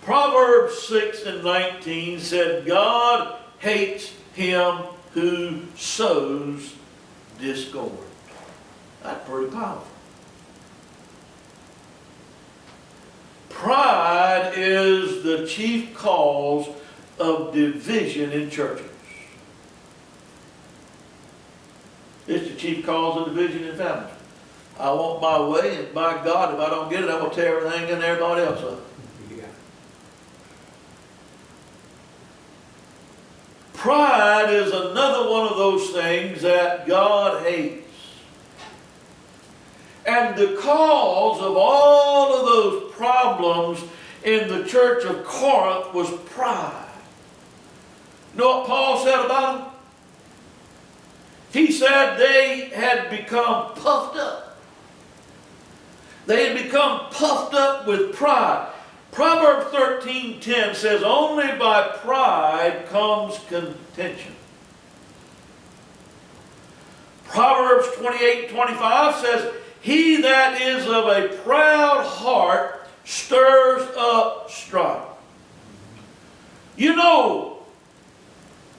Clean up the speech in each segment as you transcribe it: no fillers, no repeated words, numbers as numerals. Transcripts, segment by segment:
Proverbs 6:19 said, God hates him who sows discord. That's pretty powerful. Pride is the chief cause of division in churches. It's the chief cause of division in families. I want my way, and by God, if I don't get it, I'm going to tear everything and everybody else up. Yeah. Pride is another one of those things that God hates. And the cause of all of those problems in the church of Corinth was pride. You know what Paul said about them? He said they had become puffed up. They had become puffed up with pride. Proverbs 13:10 says, only by pride comes contention. Proverbs 28:25 says, he that is of a proud heart stirs up strife. You know,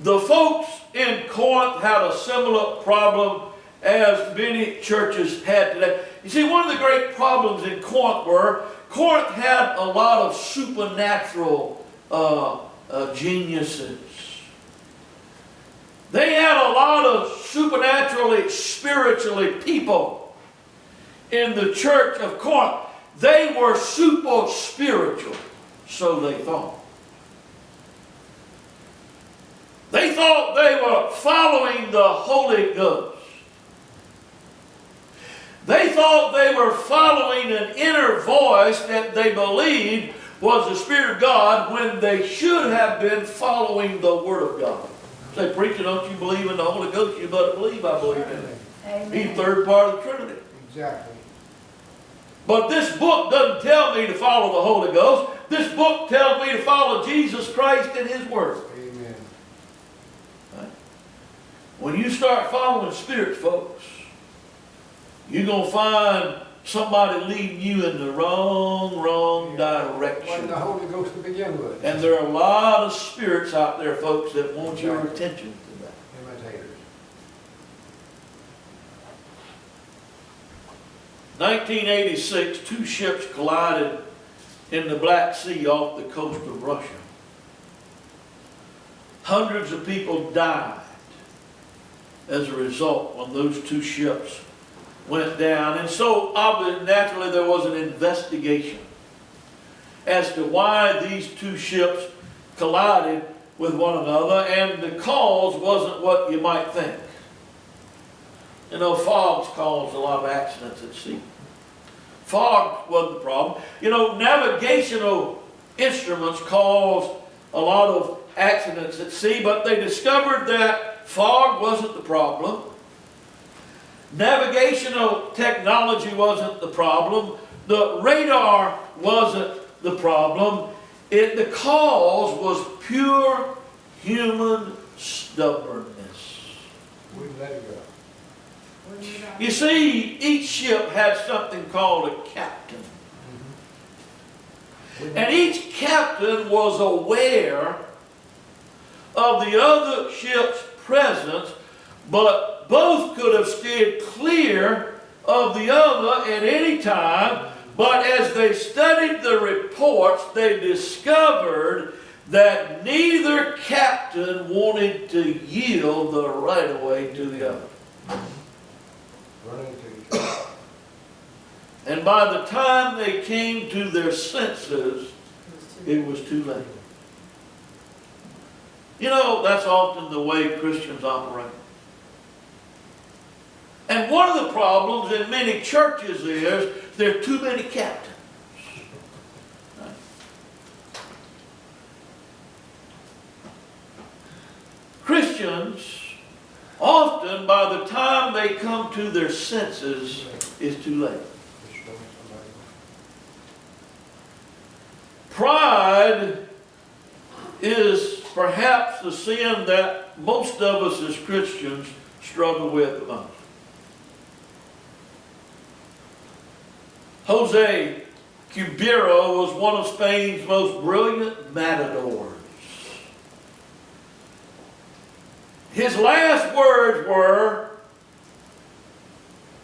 the folks in Corinth had a similar problem as many churches had today. You see, one of the great problems in Corinth had a lot of supernatural geniuses. They had a lot of supernaturally, spiritually people in the church of Corinth. They were super spiritual, so they thought. They thought they were following the Holy Ghost. They thought they were following an inner voice that they believed was the Spirit of God when they should have been following the Word of God. Say, preacher, don't you believe in the Holy Ghost? You better believe I believe in it. Amen. He's the third part of the Trinity. Exactly. But this book doesn't tell me to follow the Holy Ghost. This book tells me to follow Jesus Christ and His Word. Amen. Right? When you start following spirits, folks, you're going to find somebody leading you in the wrong direction. Wasn't the Holy Ghost to begin with. And there are a lot of spirits out there, folks, that want your attention to that. Imitators. 1986, two ships collided in the Black Sea off the coast of Russia. Hundreds of people died as a result when those two ships went down. And so, obviously, naturally, there was an investigation as to why these two ships collided with one another, and the cause wasn't what you might think. You know, fogs cause a lot of accidents at sea. Fog wasn't the problem. You know, navigational instruments cause a lot of accidents at sea, but they discovered that fog wasn't the problem. Navigational technology wasn't the problem. The radar wasn't the problem. The cause was pure human stubbornness. We let it go. You see, each ship had something called a captain. And each captain was aware of the other ship's presence, but both could have steered clear of the other at any time. But as they studied the reports, they discovered that neither captain wanted to yield the right of way to the other. And by the time they came to their senses, it was too late. You know, that's often the way Christians operate. And one of the problems in many churches is there are too many captains. Right? Christians, often by the time they come to their senses, it's too late. Pride is perhaps the sin that most of us as Christians struggle with the most. Jose Cubero was one of Spain's most brilliant matadors. His last words were,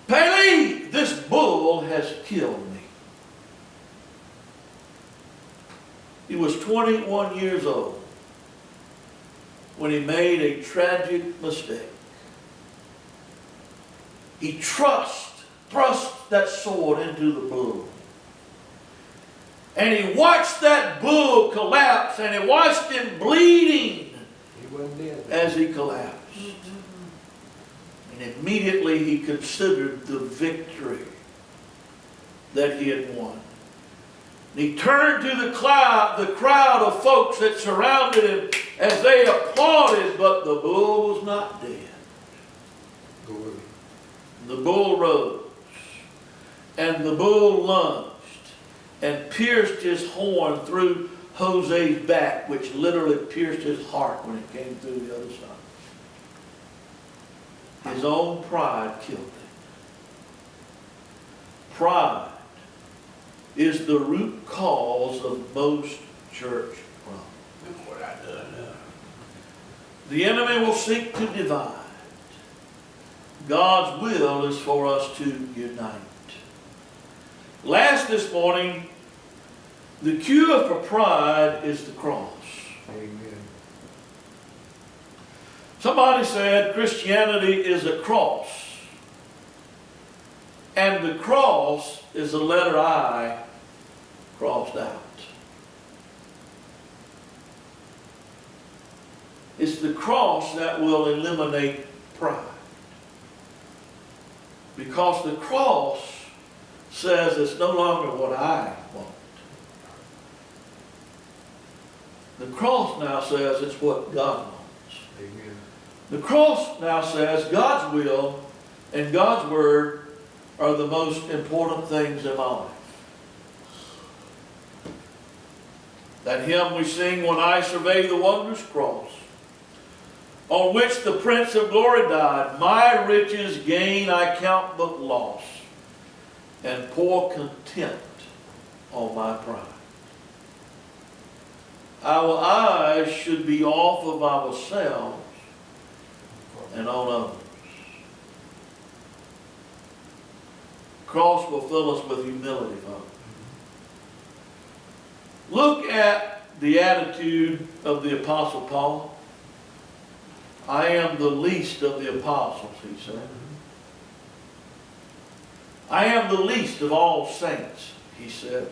"Pele, this bull has killed me." He was 21 years old when he made a tragic mistake. He thrust that sword into the bull. And he watched that bull collapse, and he watched him bleeding as he collapsed. And immediately he considered the victory that he had won. And he turned to the crowd of folks that surrounded him as they applauded, but the bull was not dead. The bull rose, and the bull lunged and pierced his horn through Jose's back, which literally pierced his heart when it came through the other side. His own pride killed him. Pride is the root cause of most church problems. Look what I done now. The enemy will seek to divide. God's will is for us to unite. Last this morning, the cure for pride is the cross. Amen. Somebody said Christianity is a cross. And the cross is the letter I crossed out. It's the cross that will eliminate pride. Because the cross says it's no longer what I want. The cross now says it's what God wants. Amen. The cross now says God's will and God's word are the most important things in my life. That hymn we sing, "When I survey the wondrous cross, on which the Prince of Glory died, my riches gain I count but loss, and pour contempt on my pride." Our eyes should be off of ourselves and on others. Cross will fill us with humility, folks. Look at the attitude of the Apostle Paul. I am the least of the apostles, he said. I am the least of all saints, he said.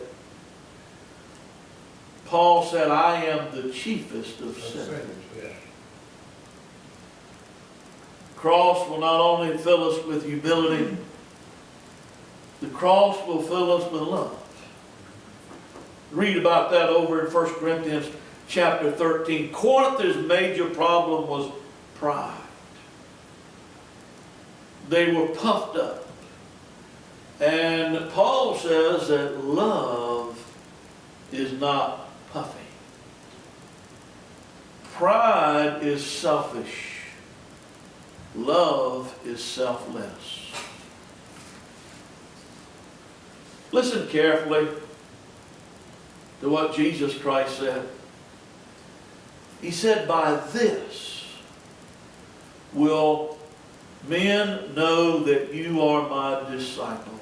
Paul said, I am the chiefest of sinners. Cross will not only fill us with humility, the cross will fill us with love. Read about that over in 1 Corinthians chapter 13. Corinth's major problem was pride. They were puffed up. And Paul says that love is not puffy. Pride is selfish. Love is selfless. Listen carefully to what Jesus Christ said. He said, by this will men know that you are my disciples,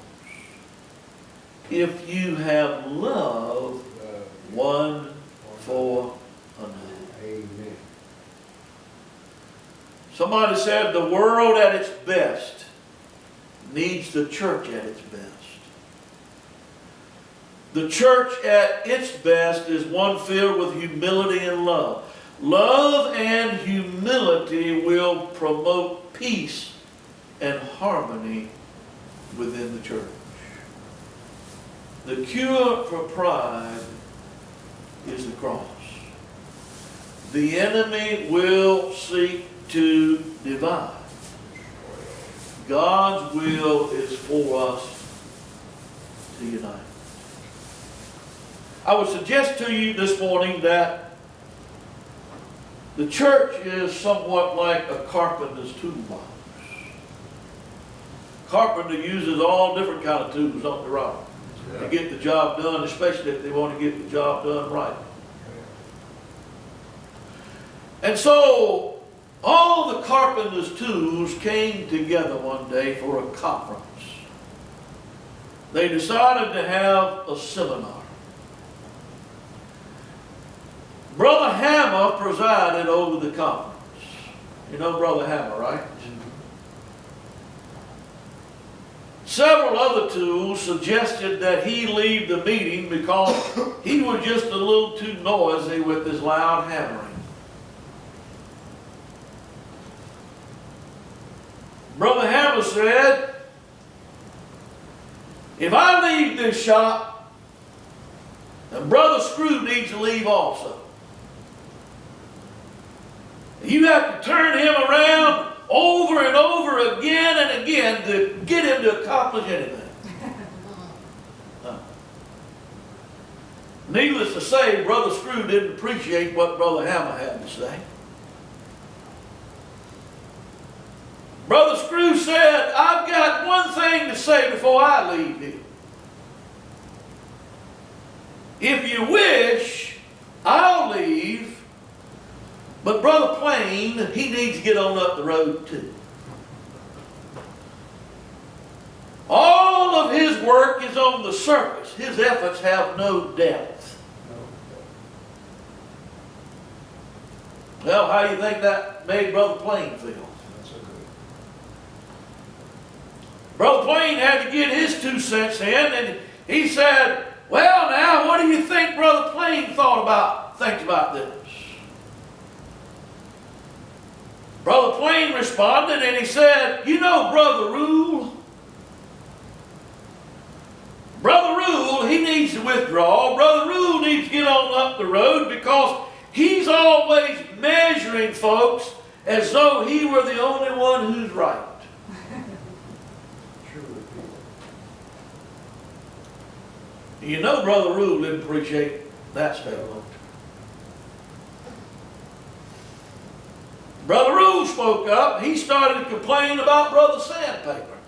if you have love one for another. Amen. Somebody said the world at its best needs the church at its best. The church at its best is one filled with humility and love. Love and humility will promote peace and harmony within the church. The cure for pride is the cross. The enemy will seek to divide. God's will is for us to unite. I would suggest to you this morning that the church is somewhat like a carpenter's toolbox. Carpenter uses all different kind of tools on the rock. to get the job done, especially if they want to get the job done right. And so all the carpenter's tools came together one day for a conference. They decided to have a seminar. Brother Hammer presided over the conference. You know Brother Hammer, right? Several other tools suggested that he leave the meeting because he was just a little too noisy with his loud hammering. Brother Hammer said, if I leave this shop, then Brother Screw needs to leave also. You have to turn him around over and over again and again to get him to accomplish anything. Needless to say, Brother Screw didn't appreciate what Brother Hammer had to say. Brother Screw said, I've got one thing to say before I leave here. If you wish, I'll leave. But Brother Plain, he needs to get on up the road too. All of his work is on the surface. His efforts have no depth. Well, how do you think that made Brother Plain feel? Brother Plain had to get his 2 cents in, and he said, well now, what do you think Brother Plain thinks about this? Brother Plain responded and he said, you know Brother Rule? Brother Rule, he needs to withdraw. Brother Rule needs to get on up the road because he's always measuring folks as though he were the only one who's right. You know Brother Rule didn't appreciate that statement. Brother Rule spoke up. He started to complain about Brother Sandpaper.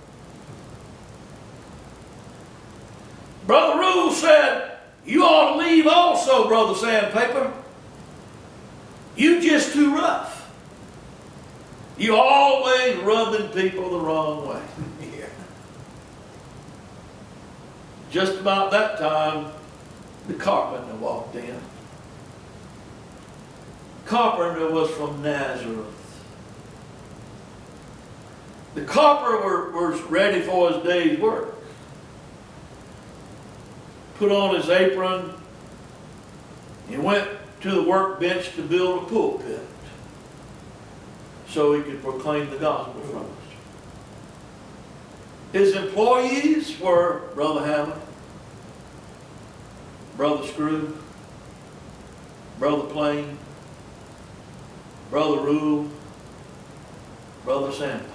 Brother Rule said, you ought to leave also, Brother Sandpaper. You just too rough. You always rubbing people the wrong way. Yeah. Just about that time, the carpenter walked in. Carpenter was from Nazareth. The carpenter was ready for his day's work. Put on his apron. He went to the workbench to build a pulpit so he could proclaim the gospel from it. His employees were Brother Hammer, Brother Screw, Brother Plain, Brother Rule, Brother Sandpaper.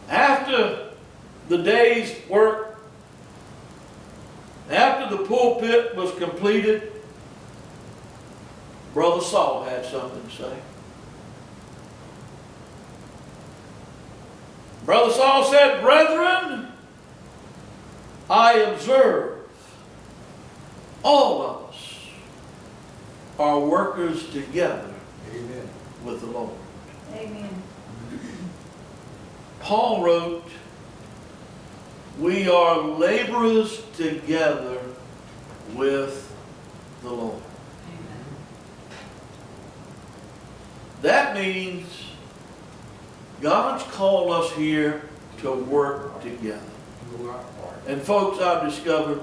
After the day's work, after the pulpit was completed, Brother Saul had something to say. Brother Saul said, brethren, I observe all of us are workers together. Amen. With the Lord. Amen. Paul wrote, we are laborers together with the Lord. Amen. That means God's called us here to work together. And folks, I've discovered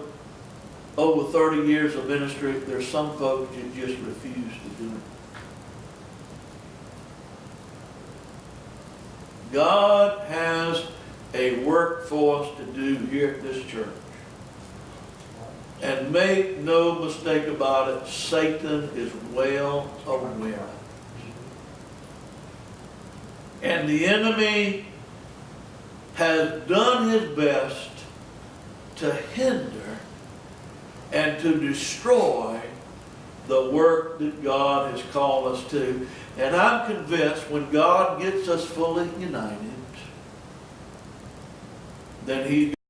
over 30 years of ministry, there's some folks that just refuse to do it. God has a work for us to do here at this church. And make no mistake about it, Satan is well aware. And the enemy has done his best to hinder and to destroy the work that God has called us to. And I'm convinced when God gets us fully united, then He